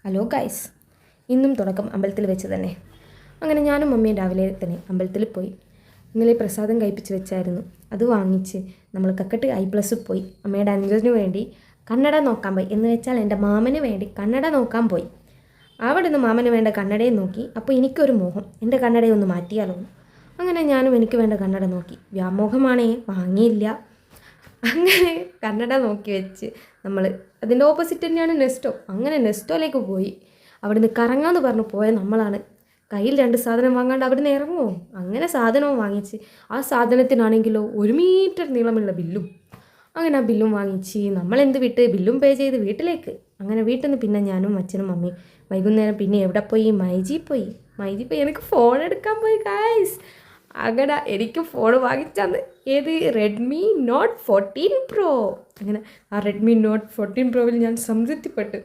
Hello guys, ഇന്നും തുടക്കം അമ്പലത്തിൽ വെച്ച് തന്നെ. അങ്ങനെ ഞാനും മമ്മിയും രാവിലെ തന്നെ അമ്പലത്തിൽ പോയി. ഇന്നലെ പ്രസാദം കഴിപ്പിച്ച് വെച്ചായിരുന്നു. അത് വാങ്ങിച്ച് നമ്മൾ കക്കട്ട് ഐ+ പോയി. അമ്മയുടെ അനുജന് വേണ്ടി കണ്ണട നോക്കാൻ പോയി. എന്ന് വെച്ചാൽ എൻ്റെ മാമന് വേണ്ടി കണ്ണട നോക്കാൻ പോയി. അവിടെ നിന്ന് മാമന് വേണ്ട കണ്ണടയും നോക്കി. അപ്പോൾ എനിക്കൊരു മോഹം, എൻ്റെ കണ്ണടയൊന്ന് മാറ്റിയാലോ. അങ്ങനെ ഞാനും എനിക്ക് വേണ്ട കണ്ണട നോക്കി. വ്യാമോഹമാണേ, വാങ്ങിയില്ല. അങ്ങനെ കണ്ണട നോക്കി വെച്ച് നമ്മൾ അതിൻ്റെ ഓപ്പോസിറ്റ് തന്നെയാണ് നെസ്റ്റോ. അങ്ങനെ നെസ്റ്റോയിലേക്ക് പോയി. അവിടുന്ന് കറങ്ങാമെന്ന് പറഞ്ഞ് പോയ നമ്മളാണ് കയ്യിൽ 2 സാധനം വാങ്ങാണ്ട് അവിടുന്ന് ഇറങ്ങുമോ. അങ്ങനെ സാധനവും വാങ്ങിച്ച് ആ സാധനത്തിനാണെങ്കിലോ 1 മീറ്റർ നീളമുള്ള ബില്ലും. അങ്ങനെ ആ ബില്ലും വാങ്ങിച്ച് നമ്മളെന്ത് വിട്ട് ബില്ലും പേ ചെയ്ത് വീട്ടിലേക്ക്. അങ്ങനെ വീട്ടിൽ നിന്ന് പിന്നെ ഞാനും അച്ഛനും മമ്മിയും വൈകുന്നേരം പിന്നെ എവിടെ പോയി, മൈജി പോയി എനിക്ക് ഫോൺ എടുക്കാൻ പോയി ഗൈസ്. അങ്ങനെ എനിക്ക് ഫോൺ വാങ്ങിച്ചന്ന് ഏത് റെഡ്മി നോട്ട് 14 പ്രോ. അങ്ങനെ ആ റെഡ്മി നോട്ട് 14 പ്രോയിൽ ഞാൻ സംതൃപ്തിപ്പെട്ടു.